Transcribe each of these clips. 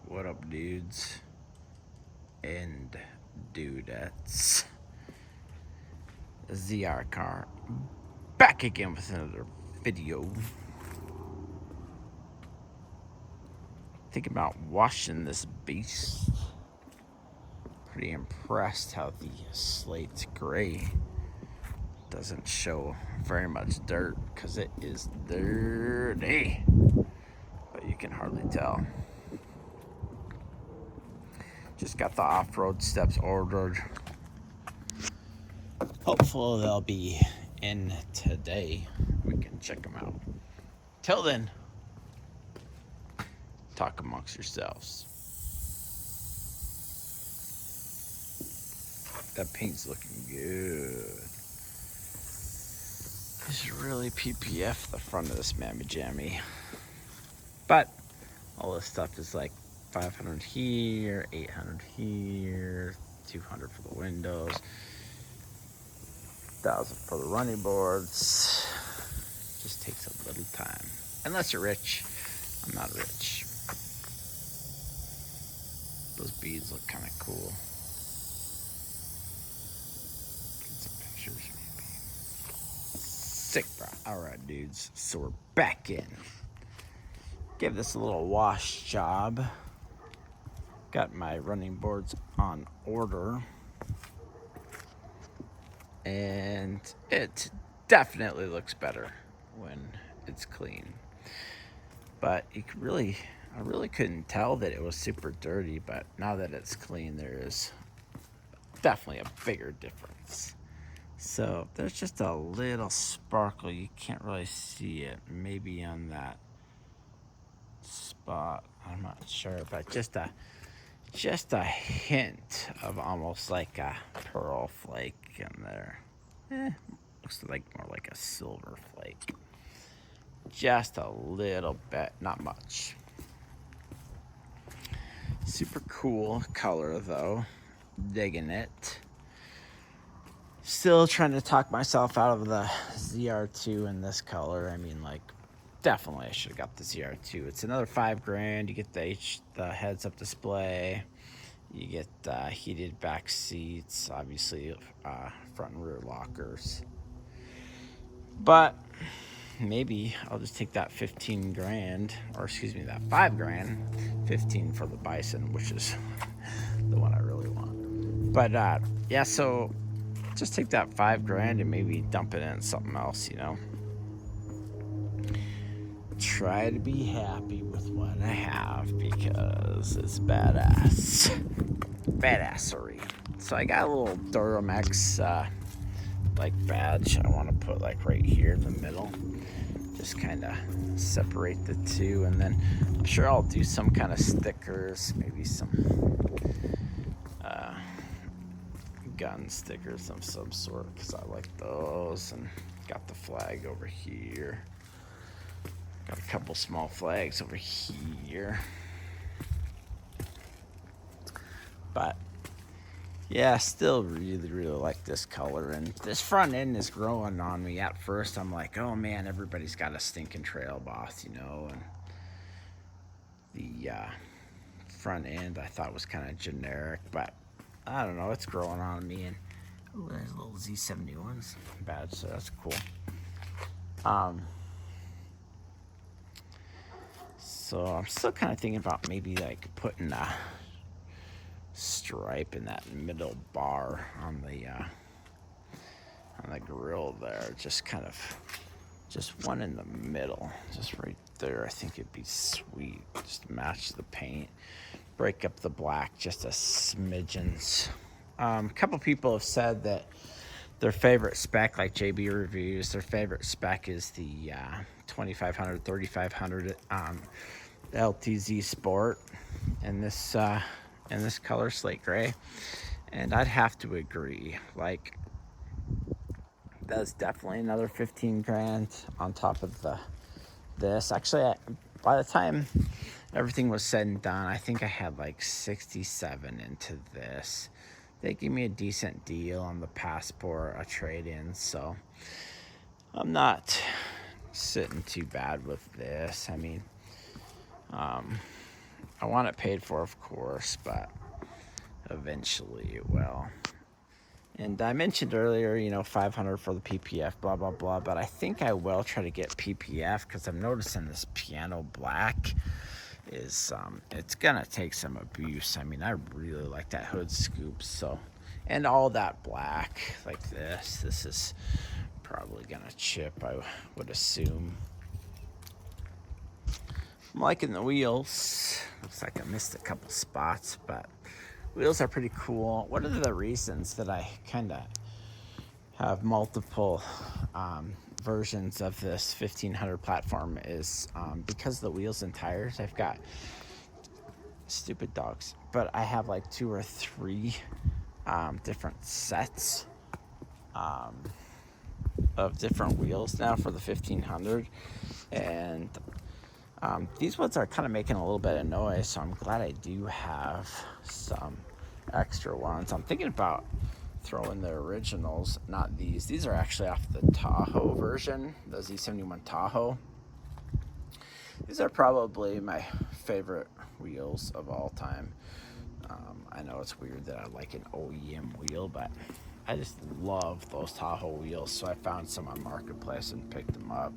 What up, dudes and dudettes? ZR car back again with another video. Thinking about washing this beast. Pretty impressed how the Slate Gray doesn't show very much dirt because it is dirty, but you can hardly tell. Just got the off-road steps ordered. Hopefully they'll be in today. We can check them out. Till then, talk amongst yourselves. That paint's looking good. It's really PPF the front of this mammy jammy. But all this stuff is like 500 here, 800 here, 200 for the windows, 1,000 for the running boards. Just takes a little time. Unless you're rich. I'm not rich. Those beads look kind of cool. Get some pictures maybe. Sick, bro. Alright, dudes. So we're back in. Give this a little wash job. Got my running boards on order. And it definitely looks better when it's clean. But you could I really couldn't tell that it was super dirty, but now that it's clean, there is definitely a bigger difference. So there's just a little sparkle. You can't really see it. Maybe on that spot. I'm not sure, but just a hint of almost like a pearl flake in there. Looks like more like a silver flake. Just a little bit, not much. Super cool color though. Digging it. Still trying to talk myself out of the zr2 in this color. I mean, like, definitely I should have got the zr2. It's another $5,000. You get the heads-up display. You get heated back seats, obviously front and rear lockers. But maybe I'll just take that $15,000, or excuse me, that $5,000, 15 for the Bison, which is the one I really want. But yeah, so just take that $5,000 and maybe dump it in something else, you know. Try to be happy with what I have because it's badass. Badassery. So I got a little Duramax like badge I want to put like right here in the middle. Just kind of separate the two, and then I'm sure I'll do some kind of stickers, maybe some gun stickers of some sort because I like those. And got the flag over here. Got a couple small flags over here. But yeah, still really like this color. And this front end is growing on me. At first I'm like, oh man, everybody's got a stinking Trail Boss, you know. And the front end I thought was kind of generic, but I don't know, it's growing on me. And there's little Z71s badge, so that's cool. So I'm still kind of thinking about maybe like putting a stripe in that middle bar on the grill there. Just one in the middle, just right there. I think it'd be sweet. Just match the paint, break up the black just a smidgens. A couple people have said that their favorite spec, like JB Reviews, their favorite spec is the 2500, 3500 LTZ Sport in this color, slate gray. And I'd have to agree. Like, that's definitely another $15,000 on top of this. Actually, by the time everything was said and done, I think I had like 67 into this. They gave me a decent deal on the Passport, a trade-in, so I'm not sitting too bad with this. I mean, I want it paid for, of course, but eventually it will. And I mentioned earlier, you know, 500 for the PPF, blah, blah, blah. But I think I will try to get PPF because I'm noticing this piano black is, it's going to take some abuse. I mean, I really like that hood scoop. So, and all that black like this is probably going to chip, I would assume. I'm liking the wheels. Looks like I missed a couple spots, but wheels are pretty cool. One of the reasons that I kind of have multiple versions of this 1500 platform is because of the wheels and tires. I've got stupid dogs, but I have like 2 or 3 different sets of different wheels now for the 1500, and these ones are kind of making a little bit of noise, so I'm glad I do have some extra ones. I'm thinking about throwing the originals, not these. These are actually off the Tahoe version, the Z71 Tahoe. These are probably my favorite wheels of all time. I know it's weird that I like an OEM wheel, but I just love those Tahoe wheels, so I found some on Marketplace and picked them up.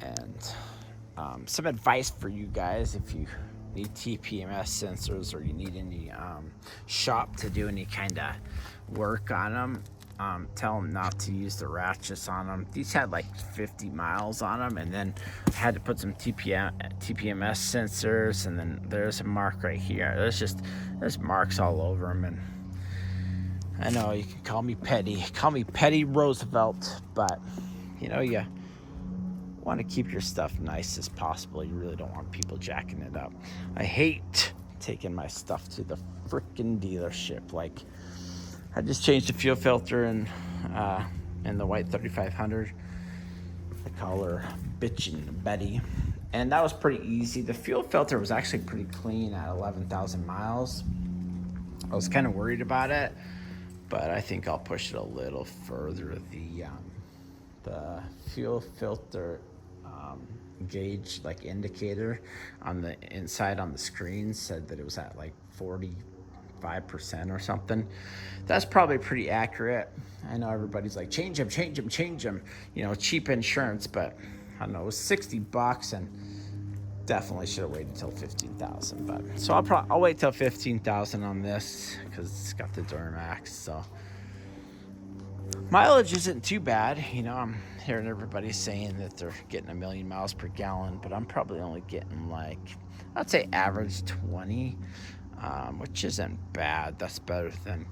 And some advice for you guys if you need TPMS sensors or you need any shop to do any kind of work on them, tell them not to use the ratchets on them. These had like 50 miles on them, and then I had to put some TPMS sensors, and then there's a mark right here. There's marks all over them, and I know you can call me petty Roosevelt, but you know, you want to keep your stuff nice as possible. You really don't want people jacking it up. I hate taking my stuff to the freaking dealership. Like, I just changed the fuel filter in the white 3500. I call her Bitchin' Betty, and that was pretty easy. The fuel filter was actually pretty clean at 11,000 miles. I was kind of worried about it, but I think I'll push it a little further. The fuel filter gauge, like indicator on the inside on the screen, said that it was at like 45% or something. That's probably pretty accurate. I know everybody's like, change them, you know, cheap insurance, but I don't know, it was $60 and definitely should have waited till 15,000. But so I'll wait till 15,000 on this because it's got the Duramax. So mileage isn't too bad. You know, I'm hearing everybody saying that they're getting 1 million miles per gallon, but I'm probably only getting like, I'd say average 20, which isn't bad. That's better than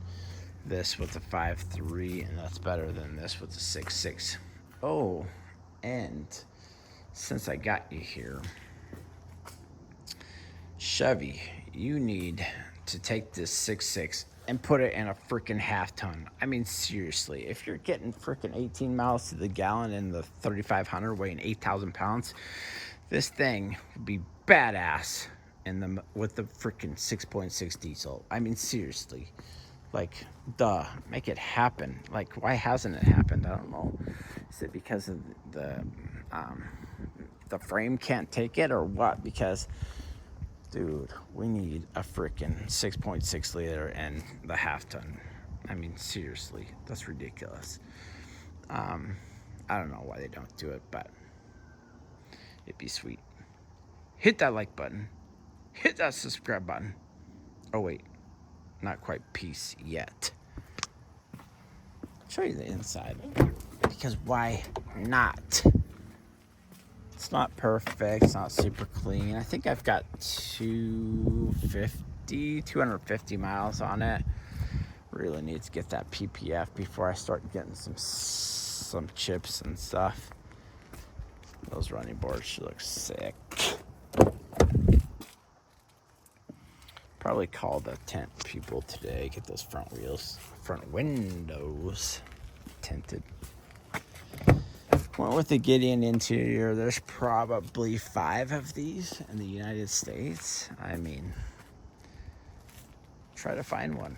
this with the 5.3, and that's better than this with the 6.6. Oh, and since I got you here, Chevy, you need to take this 6.6 and put it in a freaking half ton. I mean, seriously, if you're getting freaking 18 miles to the gallon in the 3500 weighing 8,000 pounds, this thing would be badass with the freaking 6.6 diesel. I mean, seriously, like, duh, make it happen. Like, why hasn't it happened? I don't know. Is it because of the frame can't take it or what? Because, dude, we need a freaking 6.6 liter and the half ton. I mean, seriously, that's ridiculous. I don't know why they don't do it, but it'd be sweet. Hit that like button. Hit that subscribe button. Oh, wait. Not quite peace yet. I'll show you the inside. Because why not? It's not perfect. It's not super clean. I think I've got 250 miles on it. Really need to get that PPF before I start getting some chips and stuff. Those running boards should look sick. Probably call the tent people today. Get those front windows tinted. Went with the Gideon interior. There's probably 5 of these in the United States. I mean, try to find one.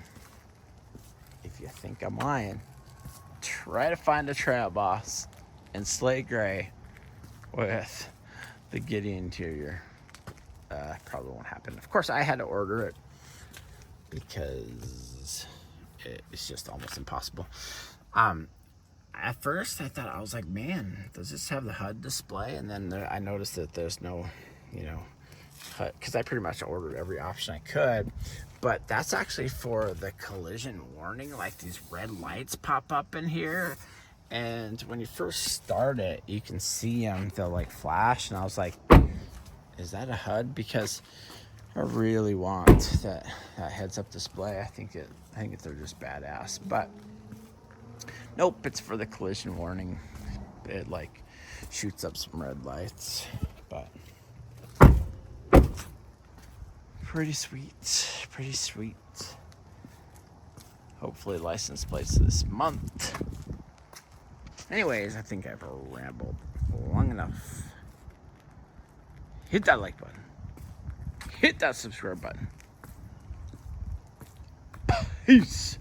If you think I'm lying, try to find a Trail Boss in Slate Gray with the Gideon interior. probably won't happen. Of course, I had to order it because it's just almost impossible. At first, I was like, man, does this have the HUD display? And then I noticed that there's no, HUD, because I pretty much ordered every option I could. But that's actually for the collision warning. Like, these red lights pop up in here. And when you first start it, you can see them. They'll, like, flash. And I was like, is that a HUD? Because I really want that heads-up display. I think they're just badass. But nope, it's for the collision warning. It like shoots up some red lights, but pretty sweet. Hopefully license plates this month. Anyways, I think I've rambled long enough. Hit that like button. Hit that subscribe button. Peace.